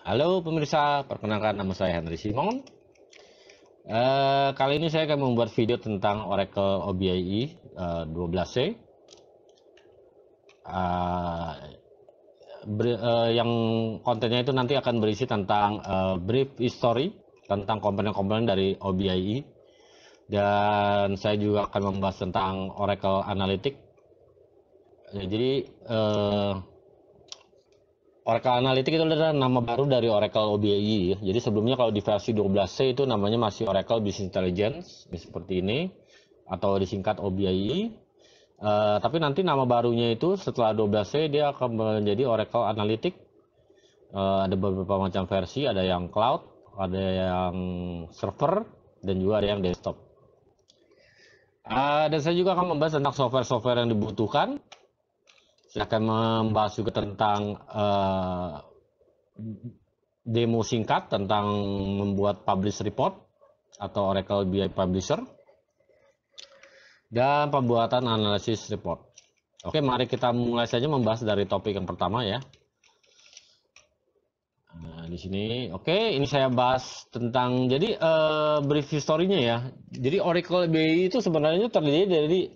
Halo pemirsa, perkenalkan nama saya Henry Simon. Kali ini saya akan membuat video tentang Oracle OBIE 12C. Yang kontennya itu nanti akan berisi tentang brief history tentang komponen-komponen dari OBIE, dan saya juga akan membahas tentang Oracle Analytics. Oracle Analytics itu adalah nama baru dari Oracle OBIE. Jadi sebelumnya kalau di versi 12C itu namanya masih Oracle Business Intelligence seperti ini, atau disingkat OBIE. Tapi nanti nama barunya itu setelah 12C dia akan menjadi Oracle Analytics. Ada beberapa macam versi, ada yang cloud, ada yang server, dan juga ada yang desktop. Dan saya juga akan membahas tentang software-software yang dibutuhkan. Saya akan membahas juga tentang demo singkat tentang membuat publish report atau Oracle BI Publisher, dan pembuatan analisis report. Oke, mari kita mulai saja membahas dari topik yang pertama ya. Nah, di sini, oke, ini saya bahas tentang brief historinya ya. Jadi Oracle OBIE itu sebenarnya terdiri dari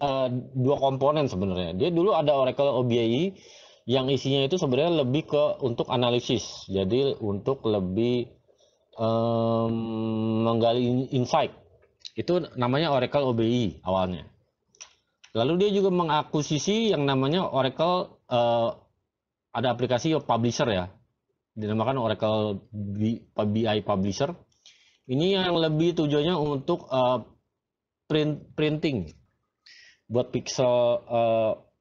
dua komponen sebenarnya. Dia dulu ada Oracle OBIE yang isinya itu sebenarnya lebih ke untuk analisis. Jadi untuk lebih menggali insight. Itu namanya Oracle OBIE awalnya. Lalu dia juga mengakuisisi yang namanya Oracle, ada aplikasi Publisher ya, dinamakan Oracle BI Publisher. Ini yang lebih tujuannya untuk printing, buat pixel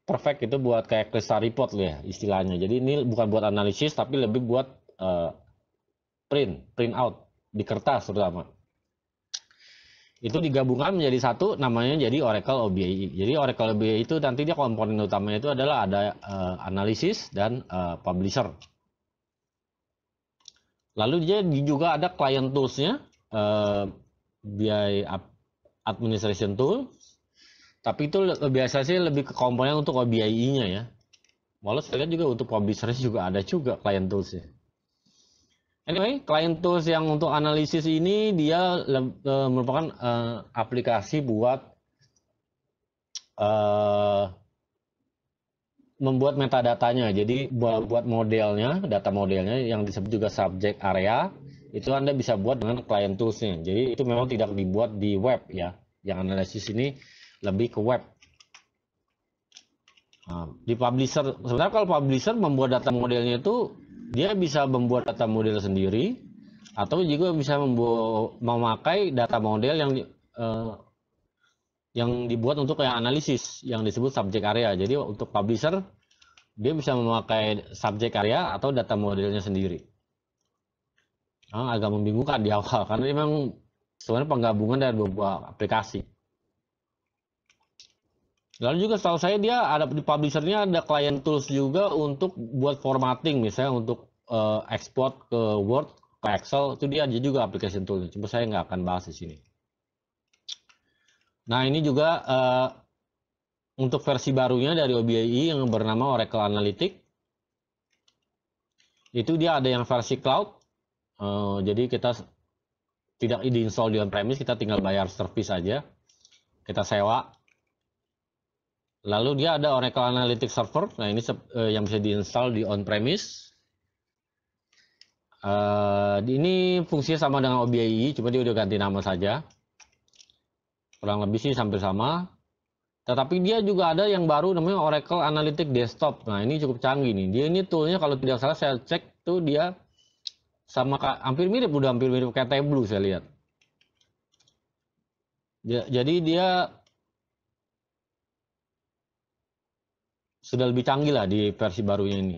perfect, itu buat kayak crystal report ya istilahnya. Jadi ini bukan buat analisis tapi lebih buat print out di kertas terutama. Itu digabungkan menjadi satu, namanya jadi Oracle OBIE. Jadi Oracle OBIE itu nanti dia komponen utamanya itu adalah ada analisis dan publisher. Lalu dia juga ada client toolsnya, BI administration tool, tapi itu biasa sih lebih ke komponen untuk OBIE-nya ya. Walau saya lihat juga untuk publisher juga ada juga client toolsnya. Anyway, client tools yang untuk analisis ini dia merupakan aplikasi buat membuat metadatanya. Jadi buat modelnya, data modelnya yang disebut juga subject area, itu Anda bisa buat dengan client toolsnya. Jadi itu memang tidak dibuat di web ya. Yang analisis ini lebih ke web. Nah, di publisher, sebenarnya kalau publisher membuat data modelnya itu dia bisa membuat data model sendiri, atau juga bisa memakai data model yang dibuat untuk yang analisis yang disebut subject area. Jadi untuk publisher dia bisa memakai subject area atau data modelnya sendiri. Agak membingungkan di awal karena memang sebenarnya penggabungan dari beberapa aplikasi. Lalu juga setahu saya dia ada di publishernya ada client tools juga untuk buat formatting, misalnya untuk export ke Word, ke Excel, itu dia aja juga application toolnya. Cuma saya nggak akan bahas di sini. Nah ini juga untuk versi barunya dari OBIE yang bernama Oracle Analytics. Itu dia ada yang versi cloud. Jadi kita tidak diinstal di on-premise, kita tinggal bayar service aja. Kita sewa. Lalu dia ada Oracle Analytics Server. Nah ini yang bisa diinstal di on-premise. Ini fungsinya sama dengan OBIE, cuma dia udah ganti nama saja. Kurang lebih sih hampir sama. Tetapi dia juga ada yang baru namanya Oracle Analytics Desktop. Nah ini cukup canggih nih. Dia ini toolnya kalau tidak salah saya cek tuh dia sama hampir mirip, udah hampir mirip kayak Tableau saya lihat. Jadi dia sudah lebih canggih lah di versi barunya ini.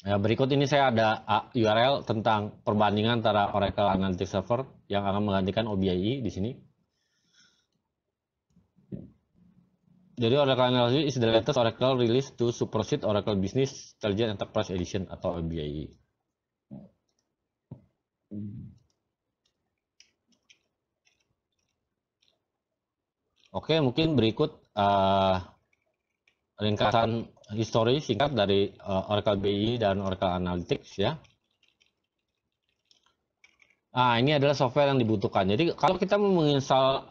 Ya, berikut ini saya ada URL tentang perbandingan antara Oracle Analytics Server yang akan menggantikan OBIE di sini. Jadi Oracle Analytics is the latest Oracle release to supersede Oracle Business Intelligence Enterprise Edition atau OBIE. Oke, mungkin berikut ringkasan history singkat dari Oracle BI dan Oracle Analytics ya. Nah, ini adalah software yang dibutuhkan. Jadi kalau kita mau menginstal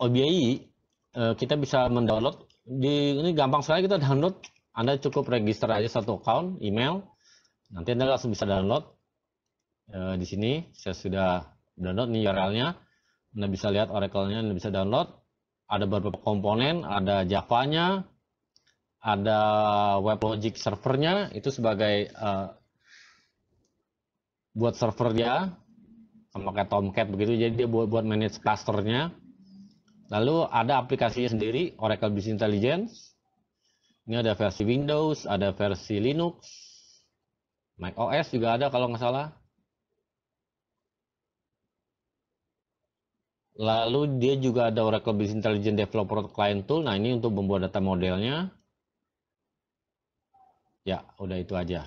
OBI, kita bisa mendownload. Ini gampang sekali kita download. Anda cukup register aja satu account email, nanti Anda langsung bisa download. Di sini saya sudah download nih URL-nya. Anda bisa lihat Oracle-nya, Anda bisa download. Ada beberapa komponen, ada Java-nya, ada WebLogic servernya, itu sebagai buat server dia, sama kayak Tomcat begitu, jadi dia buat manage clusternya. Lalu ada aplikasinya sendiri, Oracle Business Intelligence. Ini ada versi Windows, ada versi Linux, Mac OS juga ada kalau nggak salah. Lalu dia juga ada Oracle Business Intelligence Developer Client Tool. Nah, ini untuk membuat data modelnya. Ya, udah itu aja.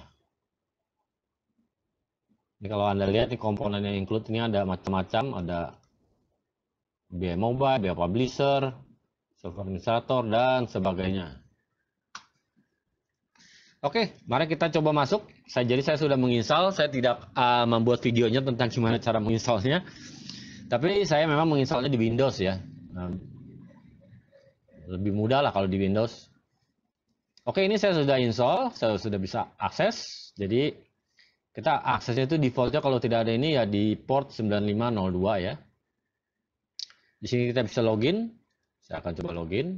Ini kalau Anda lihat nih komponen yang include ini ada macam-macam, ada BI Mobile, BI Publisher, Server Administrator, dan sebagainya. Oke, mari kita coba masuk. Jadi saya sudah menginstal, saya tidak membuat videonya tentang gimana cara menginstalnya. Tapi saya memang menginstalnya di Windows ya. Lebih mudah lah kalau di Windows. Oke, ini saya sudah install, saya sudah bisa akses. Jadi kita aksesnya itu defaultnya kalau tidak ada ini ya di port 9502 ya. Di sini kita bisa login. Saya akan coba login.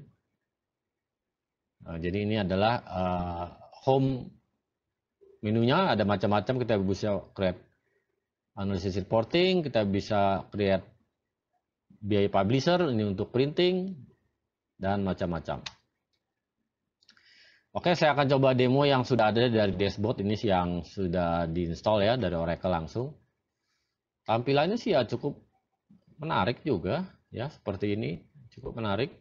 Nah, jadi ini adalah home menunya, ada macam-macam. Kita bisa create analysis reporting, kita bisa create BI Publisher, ini untuk printing, dan macam-macam. Oke, saya akan coba demo yang sudah ada dari dashboard ini yang sudah diinstal ya dari Oracle langsung. Tampilannya sih ya cukup menarik juga ya, seperti ini, cukup menarik.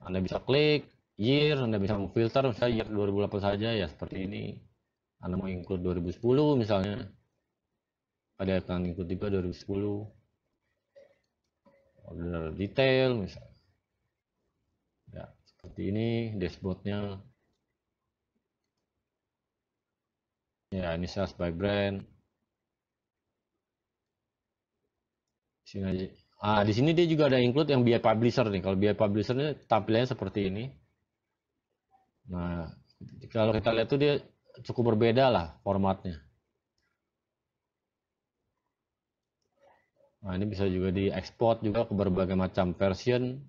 Anda bisa klik year, Anda bisa memfilter misalnya year 2008 saja ya, seperti ini. Anda mau include 2010 misalnya, ada akan include juga 2010. Order detail misalnya. Ya, seperti ini dashboardnya. Ya, ini sales by brand. Sini aja. Di sini dia juga ada include yang BI Publisher nih. Kalau BI Publisher ini tampilannya seperti ini. Nah, kalau kita lihat tuh dia cukup berbeda lah formatnya. Nah, ini bisa juga diekspor juga ke berbagai macam version.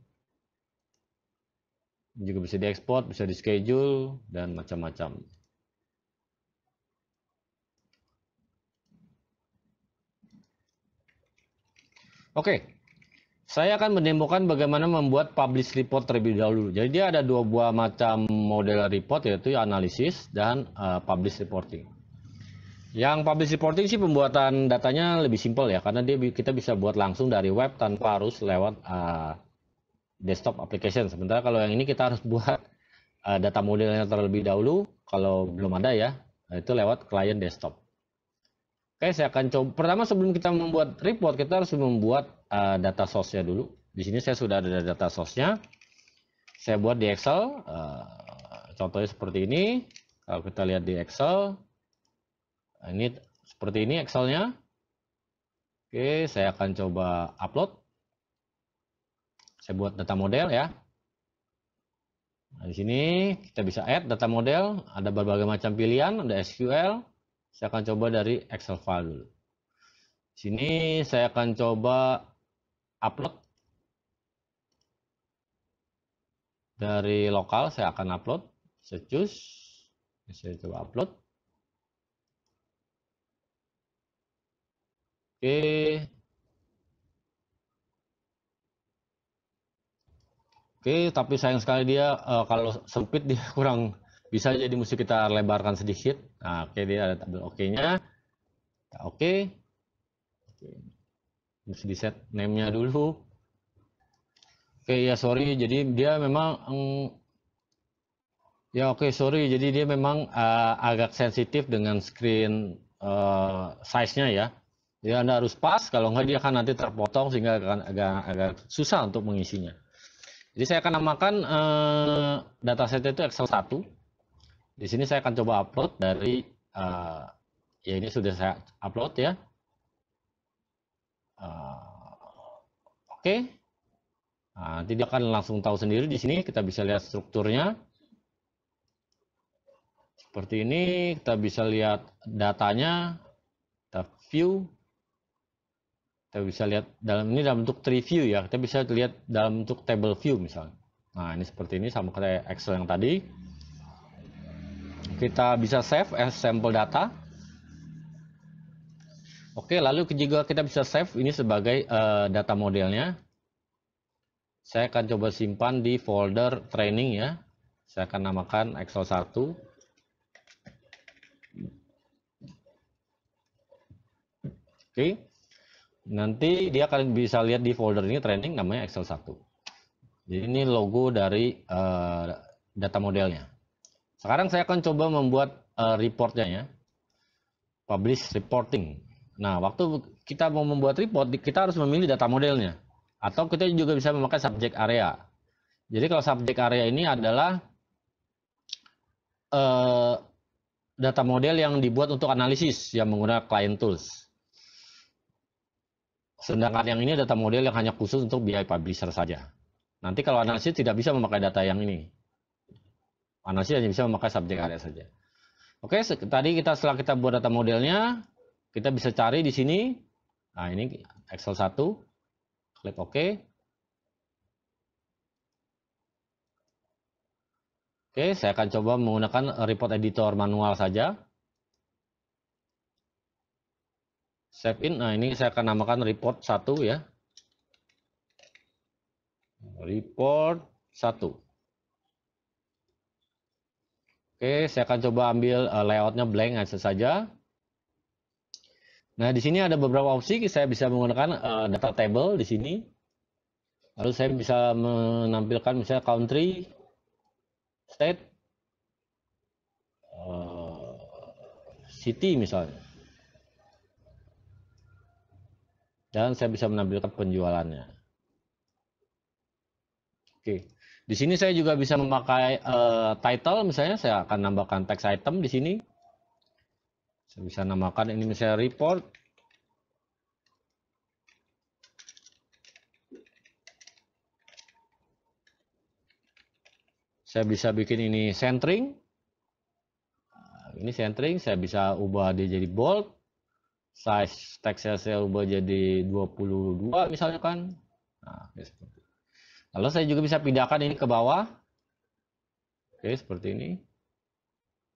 Juga bisa diekspor, bisa di schedule dan macam-macam. Oke, saya akan mendemokan bagaimana membuat publish report terlebih dahulu. Jadi dia ada dua buah macam model report, yaitu analisis dan publish reporting. Yang publish reporting sih pembuatan datanya lebih simpel ya, karena kita bisa buat langsung dari web tanpa harus lewat desktop application. Sementara kalau yang ini kita harus buat data modelnya terlebih dahulu, kalau belum ada ya, itu lewat client desktop. Oke, saya akan coba. Pertama sebelum kita membuat report, kita harus membuat data source-nya dulu. Di sini saya sudah ada data source-nya. Saya buat di Excel. Contohnya seperti ini. Kalau kita lihat di Excel, ini seperti ini Excel-nya. Oke, saya akan coba upload. Saya buat data model ya. Nah, di sini kita bisa add data model. Ada berbagai macam pilihan. Ada SQL. Saya akan coba dari Excel file dulu. Sini saya akan coba upload dari lokal. Saya akan upload. Saya choose. Saya coba upload. Oke. Oke, tapi sayang sekali dia kalau sempit dia kurang bisa, jadi mesti kita lebarkan sedikit. Nah, oke, dia ada tabel oke-nya. Oke. Mesti di set name-nya dulu. Oke, ya sorry, jadi dia memang ya oke, sorry, jadi dia memang agak sensitif dengan screen size-nya ya. Jadi Anda harus pas, kalau nggak dia akan nanti terpotong sehingga akan agak susah untuk mengisinya. Jadi saya akan namakan dataset itu Excel 1. Di sini saya akan coba upload dari ya ini sudah saya upload ya. Oke. Nah, nanti dia akan langsung tahu sendiri. Di sini kita bisa lihat strukturnya. Seperti ini, kita bisa lihat datanya, kita view. Kita bisa lihat dalam bentuk tree view ya. Kita bisa lihat dalam bentuk table view misalnya. Nah, ini seperti ini sama kayak Excel yang tadi. Kita bisa save as sample data. Oke, lalu juga kita bisa save ini sebagai data modelnya. Saya akan coba simpan di folder training ya. Saya akan namakan Excel 1. Oke. Nanti dia akan bisa lihat di folder ini training namanya Excel 1. Jadi ini logo dari data modelnya. Sekarang saya akan coba membuat reportnya ya. Publish reporting. Nah, waktu kita mau membuat report, kita harus memilih data modelnya. Atau kita juga bisa memakai subject area. Jadi kalau subject area ini adalah data model yang dibuat untuk analisis yang menggunakan client tools. Sedangkan yang ini data model yang hanya khusus untuk BI Publisher saja. Nanti kalau analisis tidak bisa memakai data yang ini. Analisis hanya bisa memakai subject area saja. Oke, tadi setelah kita buat data modelnya, kita bisa cari di sini. Nah, ini Excel 1. Klik OK. Oke, saya akan coba menggunakan report editor manual saja. Save in. Nah, ini saya akan namakan report 1 ya. Report 1. Oke, saya akan coba ambil layoutnya blank saja. Nah, di sini ada beberapa opsi. Saya bisa menggunakan data table di sini. Lalu saya bisa menampilkan misalnya country, state, city misalnya. Dan saya bisa menampilkan penjualannya. Oke. Di sini saya juga bisa memakai title, misalnya saya akan nambahkan text item di sini. Saya bisa namakan ini misalnya report. Saya bisa bikin ini centering. Ini centering, saya bisa ubah dia jadi bold. Size teksnya saya ubah jadi 22 misalnya kan. Nah, seperti itu. Lalu saya juga bisa pindahkan ini ke bawah. Oke, seperti ini.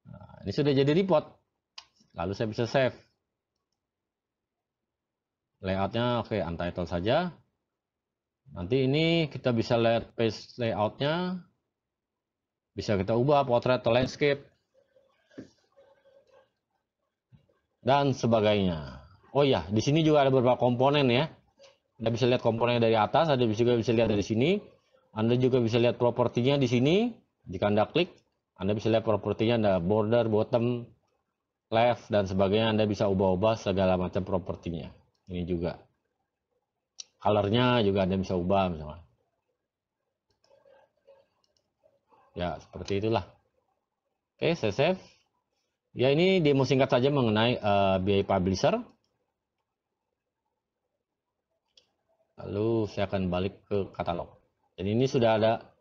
Nah, ini sudah jadi report. Lalu saya bisa save. Layoutnya oke, untitled saja. Nanti ini kita bisa lihat page layoutnya. Bisa kita ubah portrait atau landscape. Dan sebagainya. Oh iya, di sini juga ada beberapa komponen ya. Anda bisa lihat komponennya dari atas, Anda juga bisa lihat dari sini. Anda juga bisa lihat propertinya di sini. Jika Anda klik, Anda bisa lihat propertinya ada border, bottom, left, dan sebagainya. Anda bisa ubah-ubah segala macam propertinya. Ini juga. Colornya juga Anda bisa ubah misalnya. Ya, seperti itulah. Oke, saya save. Ya, ini demo singkat saja mengenai BI Publisher. Lalu saya akan balik ke katalog. Jadi ini sudah ada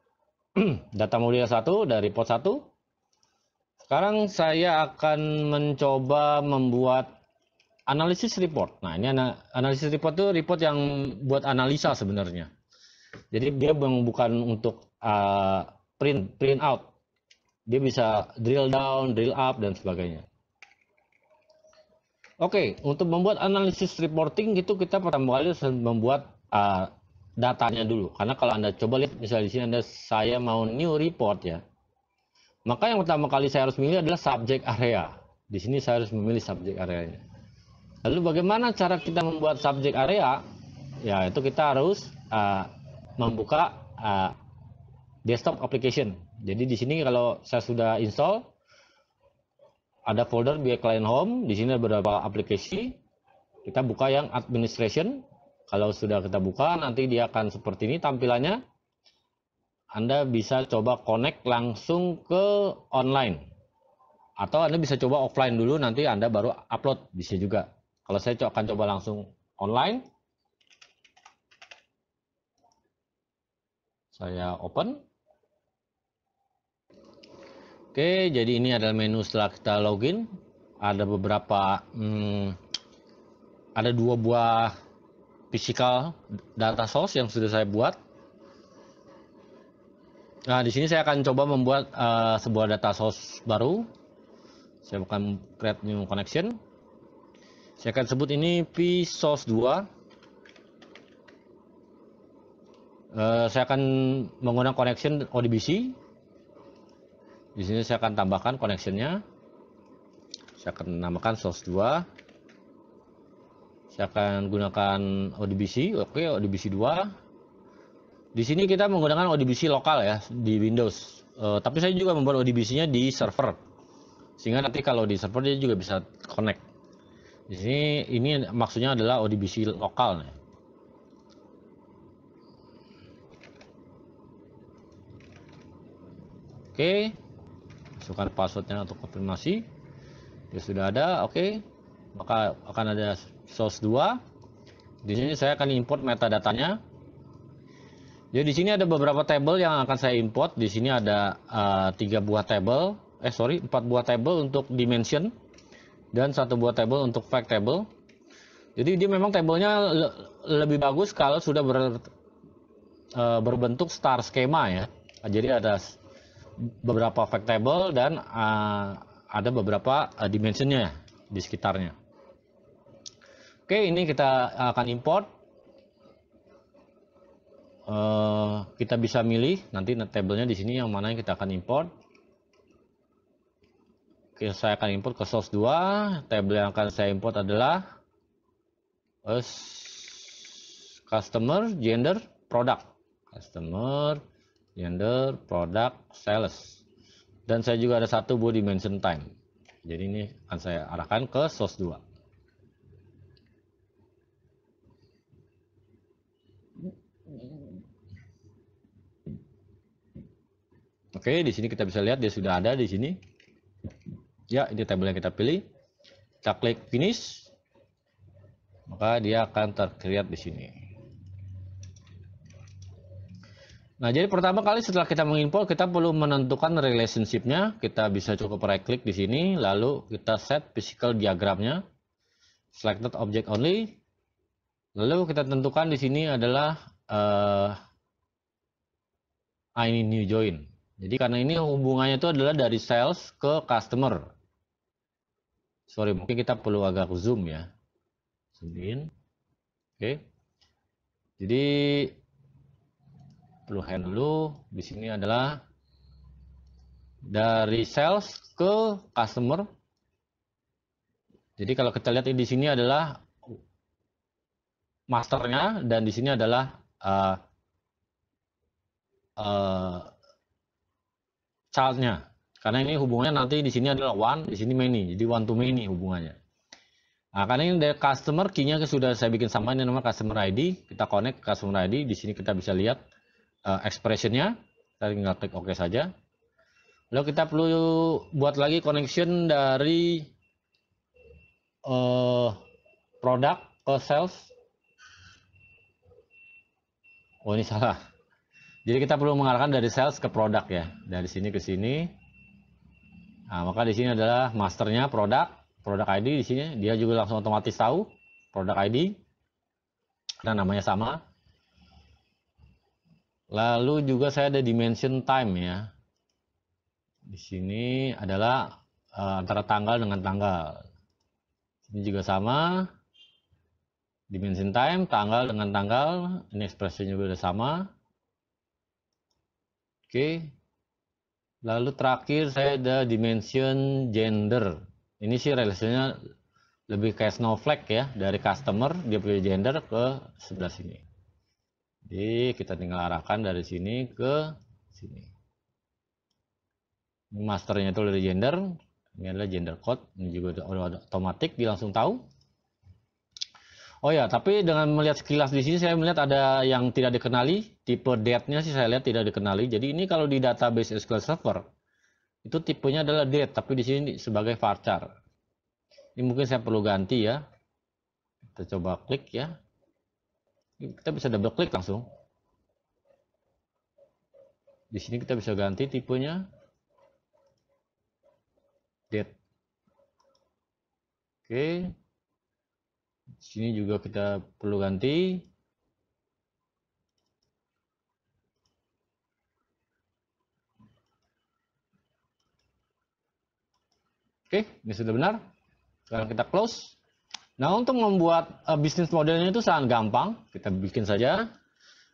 data model 1 dari report 1. Sekarang saya akan mencoba membuat analisis report. Nah, ini analisis report itu report yang buat analisa sebenarnya. Jadi dia bukan untuk print out. Dia bisa drill down, drill up, dan sebagainya. Oke, untuk membuat analisis reporting itu kita pertama kali harus membuat datanya dulu. Karena kalau Anda coba lihat misalnya di sini saya mau new report ya. Maka yang pertama kali saya harus memilih adalah subject area. Di sini saya harus memilih subject areanya. Lalu bagaimana cara kita membuat subject area? Ya, itu kita harus membuka desktop application. Jadi di sini kalau saya sudah install ada folder BI Client Home, di sini ada beberapa aplikasi. Kita buka yang administration. Kalau sudah kita buka, nanti dia akan seperti ini tampilannya. Anda bisa coba connect langsung ke online. Atau Anda bisa coba offline dulu, nanti Anda baru upload, bisa juga. Kalau saya akan coba langsung online. Saya open. Oke, jadi ini adalah menu setelah kita login. Ada beberapa, ada 2 buah physical data source yang sudah saya buat. Nah, di sini saya akan coba membuat sebuah data source baru. Saya akan create new connection. Saya akan sebut ini psource 2. Saya akan menggunakan connection ODBC. Di sini saya akan tambahkan connectionnya. Saya akan namakan source 2. Saya akan gunakan ODBC. Oke, ODBC 2. Di sini kita menggunakan ODBC lokal ya di Windows. Tapi saya juga membuat ODBC-nya di server. Sehingga nanti kalau di server dia juga bisa connect. Di sini ini maksudnya adalah ODBC lokal. Oke. Masukkan passwordnya untuk konfirmasi. Ya sudah ada, oke. Maka akan ada source 2. Di sini saya akan import metadatanya. Jadi di sini ada beberapa table yang akan saya import. Di sini ada 4 buah table untuk dimension dan 1 buah table untuk fact table. Jadi dia memang tabelnya lebih bagus kalau sudah berbentuk star schema ya. Jadi ada beberapa fact table dan ada beberapa dimensionnya di sekitarnya. Oke, ini kita akan import. Kita bisa milih nanti tabelnya di sini yang mana yang kita akan import. Oke, saya akan import ke source 2. Tabel yang akan saya import adalah customer, gender, product. Customer, gender, product, sales. Dan saya juga ada 1 buah dimension time. Jadi ini akan saya arahkan ke source 2. Oke, di sini kita bisa lihat dia sudah ada di sini. Ya, ini tabel yang kita pilih. Kita klik finish. Maka dia akan tercreate di sini. Nah, jadi pertama kali setelah kita mengimport, kita perlu menentukan relationship-nya. Kita bisa cukup right click di sini, lalu kita set physical diagramnya. Selected object only. Lalu kita tentukan di sini adalah I need new join. Jadi karena ini hubungannya itu adalah dari sales ke customer. Sorry, mungkin kita perlu agak zoom ya. Zoom in. Oke. Jadi perlu hand dulu. Di sini adalah dari sales ke customer. Jadi kalau kita lihat di sini adalah masternya dan di sini adalah childnya. Karena ini hubungannya nanti di sini adalah one, di sini many. Jadi one to many hubungannya. Nah, karena ini dari customer key-nya sudah saya bikin sama, ini namanya customer ID. Kita connect customer ID. Di sini kita bisa lihat expression-nya. Kita tinggal klik OK saja. Lalu kita perlu buat lagi connection dari produk ke sales. Oh, ini salah. Jadi kita perlu mengarahkan dari sales ke produk ya. Dari sini ke sini. Nah, maka di sini adalah masternya produk ID di sini. Dia juga langsung otomatis tahu produk ID. Karena namanya sama. Lalu juga saya ada dimension time ya. Di sini adalah antara tanggal dengan tanggal. Ini juga sama. Dimension time, tanggal dengan tanggal. Ini ekspresinya juga sudah sama. Oke. Lalu terakhir saya ada dimension gender. Ini sih relasinya lebih kayak snowflake ya. Dari customer, dia punya gender ke sebelah sini. Jadi kita tinggal arahkan dari sini ke sini. Ini masternya itu dari gender. Ini adalah gender code. Ini juga udah otomatis dia langsung tahu. Oh ya, tapi dengan melihat sekilas di sini saya melihat ada yang tidak dikenali, tipe date-nya sih saya lihat tidak dikenali. Jadi ini kalau di database SQL Server itu tipenya adalah date, tapi di sini sebagai varchar. Ini mungkin saya perlu ganti ya. Kita coba klik ya. Kita bisa double klik langsung. Di sini kita bisa ganti tipenya date. Oke. Di sini juga kita perlu ganti. Oke, ini sudah benar. Sekarang kita close. Nah, untuk membuat bisnis modelnya itu sangat gampang. Kita bikin saja.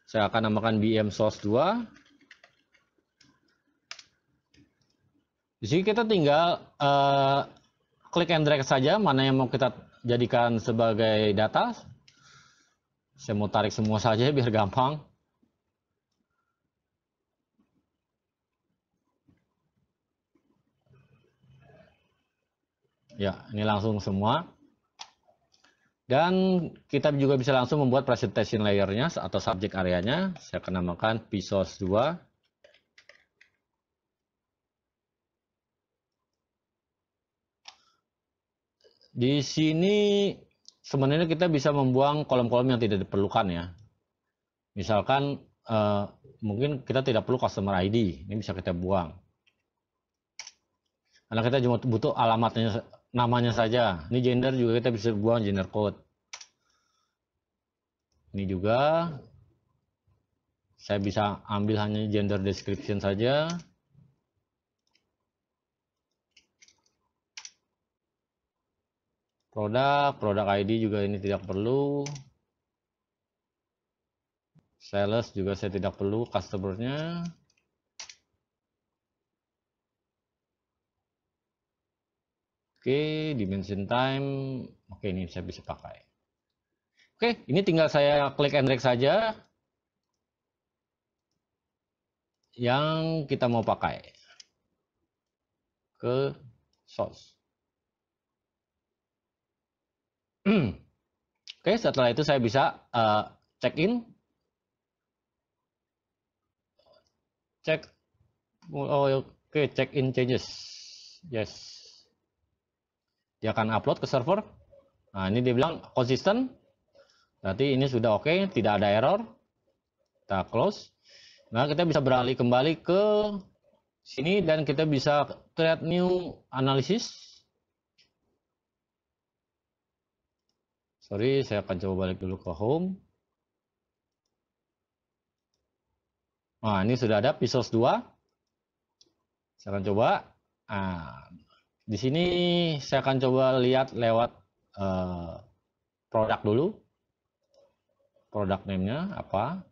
Saya akan namakan BM Source 2. Di sini kita tinggal klik and drag saja mana yang mau kita jadikan sebagai data. Saya mau tarik semua saja biar gampang. Ya, ini langsung semua. Dan kita juga bisa langsung membuat presentation layer-nya atau subject area-nya. Saya akan namakan PSource 2. Di sini sebenarnya kita bisa membuang kolom-kolom yang tidak diperlukan ya. Misalkan mungkin kita tidak perlu customer ID, ini bisa kita buang. Karena kita cuma butuh alamatnya, namanya saja. Ini gender juga kita bisa buang gender code. Ini juga saya bisa ambil hanya gender description saja. Produk ID juga ini tidak perlu. Sales juga saya tidak perlu customernya. Oke, dimension time. Oke, ini saya bisa pakai. Oke, ini tinggal saya klik and drag saja yang kita mau pakai ke source. Oke, setelah itu saya bisa check in, oke, check in changes, yes, dia akan upload ke server. Nah, ini dia bilang konsisten, berarti ini sudah oke, tidak ada error. Kita close. Nah, kita bisa beralih kembali ke sini dan kita bisa create new analysis. Sorry, saya akan coba balik dulu ke home. Nah, ini sudah ada PSource 2. Saya akan coba. Nah, di sini saya akan coba lihat lewat produk dulu. Produk name-nya apa.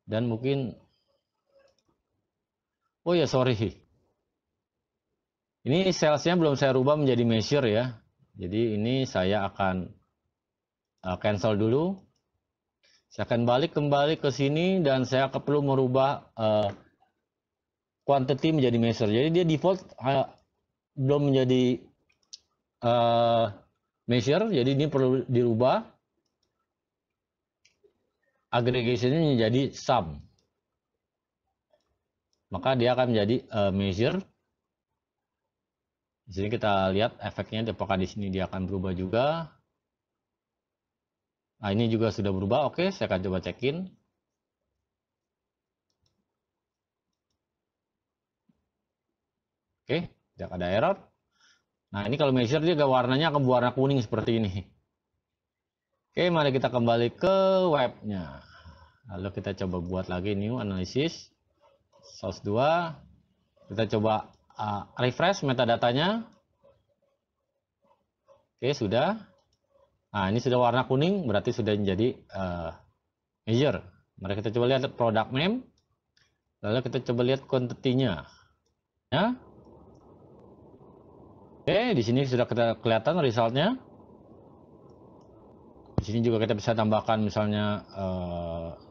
Dan mungkin, oh ya sorry. Ini sales-nya belum saya rubah menjadi measure ya. Jadi ini saya akan cancel dulu. Saya akan balik kembali ke sini dan saya akan perlu merubah quantity menjadi measure. Jadi dia default belum menjadi measure, jadi ini perlu dirubah. Aggregation-nya menjadi sum. Maka dia akan menjadi measure. Di sini kita lihat efeknya, apakah di sini dia akan berubah juga. Nah, ini juga sudah berubah. Oke, saya akan coba check in. Oke, tidak ada error. Nah, ini kalau measure dia warnanya akan berwarna kuning seperti ini. Oke, mari kita kembali ke webnya. Lalu kita coba buat lagi new analysis. Source 2. Kita coba refresh metadatanya. Oke, sudah. Nah, ini sudah warna kuning, berarti sudah menjadi measure. Mari kita coba lihat product name. Lalu kita coba lihat quantity-nya. Ya. Oke, di sini sudah kelihatan result-nya. Di sini juga kita bisa tambahkan misalnya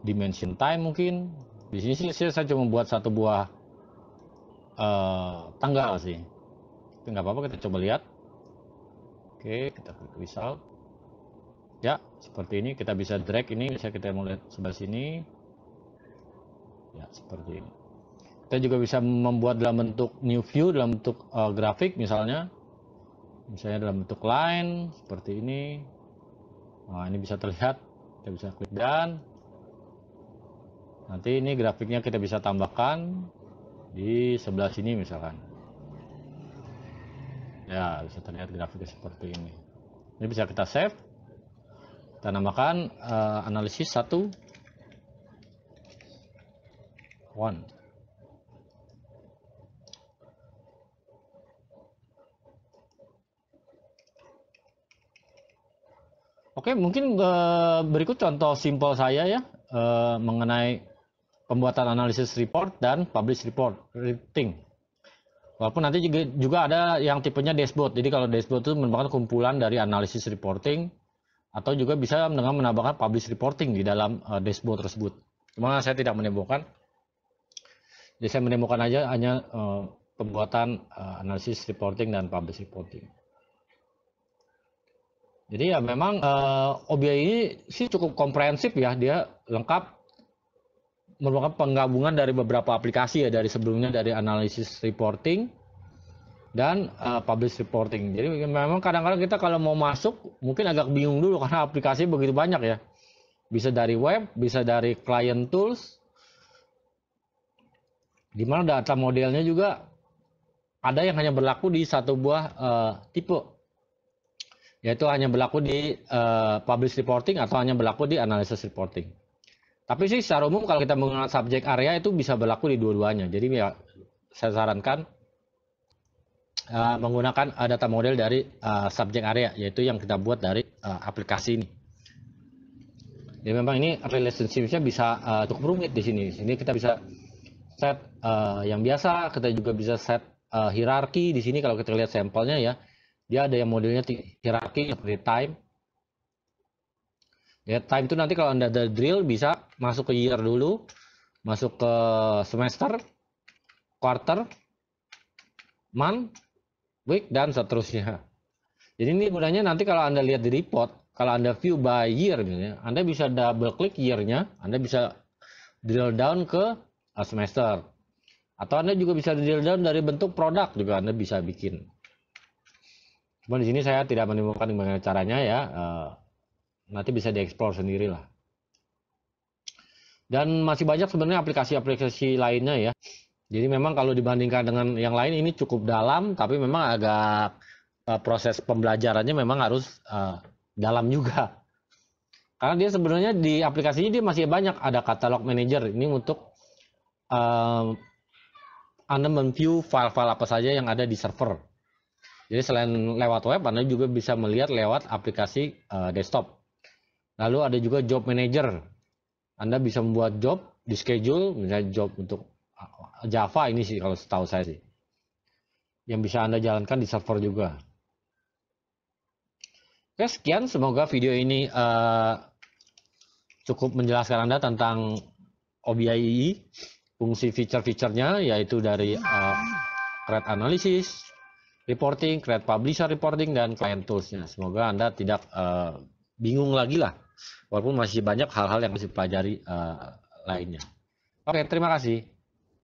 dimension time mungkin. Di sini sih saya cuma buat satu buah tanggal sih. Tapi nggak apa-apa, kita coba lihat. Oke, kita klik result. Ya, seperti ini. Kita bisa drag ini, bisa kita mau lihat sebelah sini. Ya, seperti ini. Kita juga bisa membuat dalam bentuk new view, dalam bentuk grafik misalnya dalam bentuk line seperti ini. Nah, ini bisa terlihat. Kita bisa klik dan nanti ini grafiknya kita bisa tambahkan di sebelah sini misalkan. Ya, bisa terlihat grafiknya seperti ini. Ini bisa kita save. Kita namakan analisis 1. Oke, mungkin berikut contoh simpel saya ya mengenai pembuatan analisis report dan publish report rating. Walaupun nanti juga ada yang tipenya dashboard. Jadi kalau dashboard itu merupakan kumpulan dari analisis reporting atau juga bisa dengan menambahkan publish reporting di dalam dashboard tersebut. Cuma saya tidak menemukan. Jadi saya menemukan aja hanya pembuatan analisis reporting dan publish reporting. Jadi ya memang OBI ini sih cukup komprehensif ya, dia lengkap, merupakan penggabungan dari beberapa aplikasi ya, dari sebelumnya dari analisis reporting dan publish reporting. Jadi memang kadang-kadang kita kalau mau masuk mungkin agak bingung dulu karena aplikasi begitu banyak ya. Bisa dari web, bisa dari client tools, di mana data modelnya juga ada yang hanya berlaku di satu buah tipe. Yaitu hanya berlaku di publish reporting atau hanya berlaku di analysis reporting. Tapi sih secara umum kalau kita menggunakan subject area itu bisa berlaku di dua-duanya. Jadi ya saya sarankan menggunakan data model dari subject area, yaitu yang kita buat dari aplikasi ini. Jadi memang ini relationship-nya bisa cukup rumit di sini. Ini kita bisa set yang biasa, kita juga bisa set hierarki di sini kalau kita lihat sampelnya ya. Dia ada yang modelnya hierarki seperti time. Ya, time itu nanti kalau Anda ada drill bisa masuk ke year dulu, masuk ke semester, quarter, month, week, dan seterusnya. Jadi ini gunanya nanti kalau Anda lihat di report, kalau Anda view by year, Anda bisa double klik year-nya, Anda bisa drill down ke semester. Atau Anda juga bisa drill down dari bentuk produk juga Anda bisa bikin. Cuma di sini saya tidak menemukan bagaimana caranya ya. Nanti bisa dieksplor sendiri lah. Dan masih banyak sebenarnya aplikasi-aplikasi lainnya ya. Jadi memang kalau dibandingkan dengan yang lain ini cukup dalam, tapi memang agak proses pembelajarannya memang harus dalam juga. Karena dia sebenarnya di aplikasinya dia masih banyak, ada catalog manager ini untuk Anda men-view file-file apa saja yang ada di server. Jadi selain lewat web, Anda juga bisa melihat lewat aplikasi desktop. Lalu ada juga job manager. Anda bisa membuat job di schedule, misalnya job untuk Java ini sih kalau setahu saya sih. Yang bisa Anda jalankan di server juga. Oke, sekian. Semoga video ini cukup menjelaskan Anda tentang OBI, fungsi feature-featurenya, yaitu dari create analysis, reporting, create publisher reporting, dan client tools-nya. Semoga Anda tidak bingung lagi lah. Walaupun masih banyak hal-hal yang harus dipelajari lainnya. Oke, terima kasih.